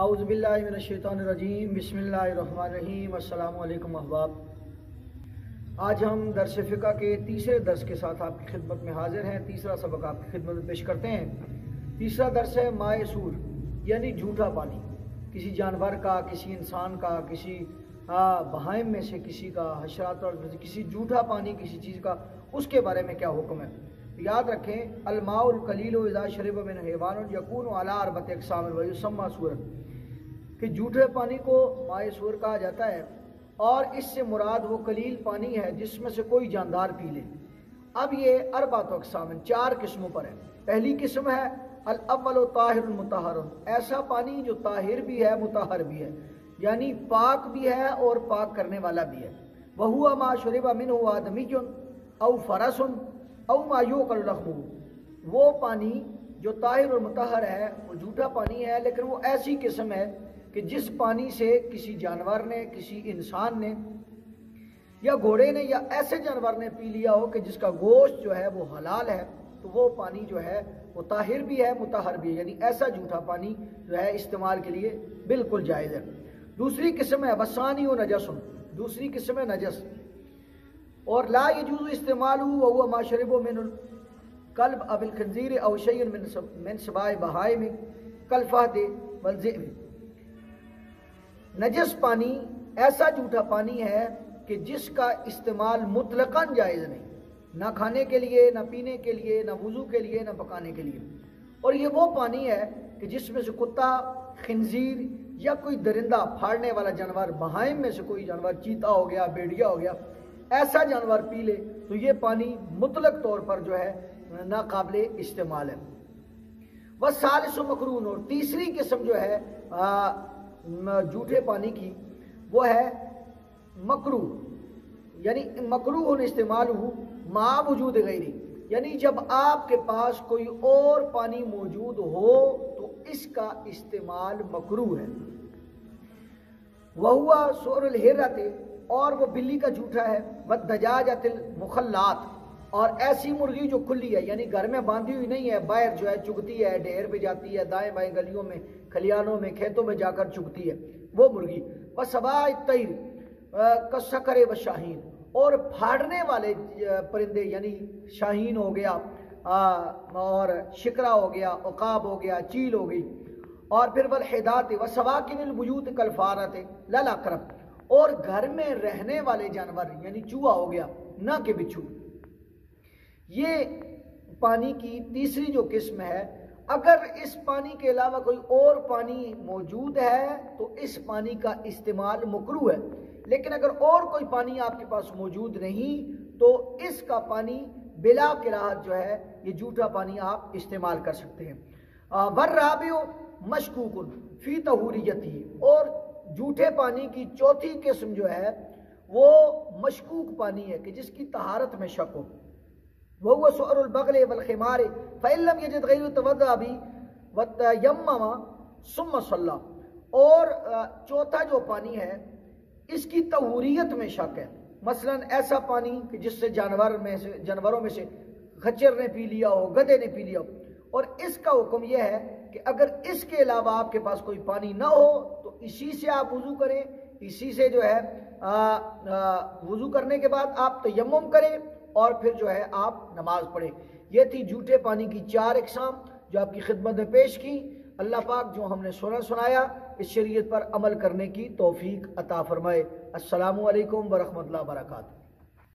اعوذ باللہ من الشیطان الرجیم، بسم اللہ الرحمن الرحیم۔ السلام علیکم احباب، آج ہم درس فقہ کے تیسرے درس کے ساتھ آپ کی خدمت میں حاضر ہیں۔ تیسرا سبق آپ کی خدمت میں پیش کرتے ہیں۔ تیسرا درس ہے مائے سور، یعنی جھوٹا پانی، کسی جانور کا، کسی انسان کا، کسی بہائم میں سے کسی کا، حشرات اور کسی جھوٹا پانی کسی چیز کا، اس کے بارے میں کیا حکم ہے۔ یاد رکھیں، الماء القلیل اذا شرب من حیوان یکون علی اربعۃ اقسام ویسمى سورا، کہ جھوٹے پانی کو مائے سور کہا جاتا ہے، اور اس سے مراد وہ قلیل پانی ہے جس میں سے کوئی جاندار پی لے۔ اب یہ اربعۃ اقسام، 4 قسموں پر ہے۔ پہلی قسم ہے الاول طاہر مطہر، ایسا پانی جو طاہر بھی ہے مطہر بھی ہے، یعنی پاک بھی ہے اور پاک کرنے والا بھی ہے۔ وہو ما شرب منہ آدمی او فرس او ما یوقل لحمہ، وہ پانی جو طاہر اور مطہر ہے وہ جھوٹا پانی ہے، لیکن وہ ایسی قسم ہے کہ جس پانی سے کسی جانور نے، کسی انسان نے یا گھوڑے نے یا ایسے جانور نے پی لیا ہو کہ جس کا گوشت جو ہے وہ حلال ہے، تو وہ پانی جو ہے وہ طاہر بھی ہے مطہر بھی ہے، یعنی ایسا جھوٹا پانی جو ہے استعمال کے لیے بالکل جائز ہے۔ دوسری قسم ہے وسانی و نجس، دوسری قسم ہے نجس، اور لا یجوز استعمالہ وہو ما شرب من الکلب او الخنزیر او شیء من سباع بہائم کالفہد والذئب۔ نجس پانی ایسا جھوٹا پانی ہے کہ جس کا استعمال مطلقاً جائز نہیں، نہ کھانے کے لیے، نہ پینے کے لیے، نہ وضو کے لیے، نہ پکانے کے لیے۔ اور یہ وہ پانی ہے کہ جس میں سے کتا، خنزیر یا کوئی درندہ پھاڑنے والا جانور، بہائم میں سے کوئی جانور، چیتا ہو گیا، بھیڑیا ہو گیا، ایسا جانور پی لے تو یہ پانی مطلق طور پر جو ہے ناقابل استعمال ہے۔ والثالث مکروہ، اور تیسری قسم جو ہے جھوٹے پانی کی وہ ہے مکروہ، یعنی مکروہ استعمال ہو ما وجود غیری، یعنی جب آپ کے پاس کوئی اور پانی موجود ہو تو اس کا استعمال مکروہ ہے۔ وہوا سور الہرۃ، اور وہ بلی کا جھوٹا ہے، والدجاجۃ المخلات، اور ایسی مرغی جو کھلی ہے، یعنی گھر میں باندھی ہوئی نہیں ہے، باہر جو ہے چگتی ہے، ڈھیر پہ جاتی ہے، دائیں بائیں گلیوں میں، کھلیانوں میں، کھیتوں میں جا کر چگتی ہے، وہ مرغی۔ وسباع الطیر کالصقر والشاہین، اور پھاڑنے والے پرندے، یعنی شاہین ہو گیا اور شکرا ہو گیا، عقاب ہو گیا، چیل ہو گئی، اور پھر والحیدات وسواکن البیوت کالفارۃ لا العقرب، اور گھر میں رہنے والے جانور، یعنی چوہا ہو گیا، نہ کہ بچھو۔ یہ پانی کی تیسری جو قسم ہے، اگر اس پانی کے علاوہ کوئی اور پانی موجود ہے تو اس پانی کا استعمال مکروہ ہے، لیکن اگر اور کوئی پانی آپ کے پاس موجود نہیں تو اس کا پانی بلا کراہت جو ہے یہ جھوٹا پانی آپ استعمال کر سکتے ہیں۔ والرابع مشکوک فی طہوریتہ، اور جھوٹے پانی کی چوتھی قسم جو ہے وہ مشکوک پانی ہے کہ جس کی طہارت میں شک ہو۔ وہو سؤر البغل والخمار فإن لم يجد غیر توضأ به وتیمم ثم صلی، اور چوتھا جو پانی ہے اس کی طہوریت میں شک ہے، مثلا ایسا پانی کہ جس سے جانوروں میں سے خچر نے پی لیا ہو، گدھے نے پی لیا ہو، اور اس کا حکم یہ ہے کہ اگر اس کے علاوہ آپ کے پاس کوئی پانی نہ ہو تو اسی سے آپ وضو کریں، اسی سے جو ہے وضو کرنے کے بعد آپ تیمم کریں، اور پھر جو ہے آپ نماز پڑھیں۔ یہ تھی جھوٹے پانی کی 4 اقسام جو آپ کی خدمت میں پیش کی۔ اللہ پاک جو ہم نے سنایا اس شریعت پر عمل کرنے کی توفیق عطا فرمائے۔ السلام علیکم ورحمۃ اللہ وبرکاتہ۔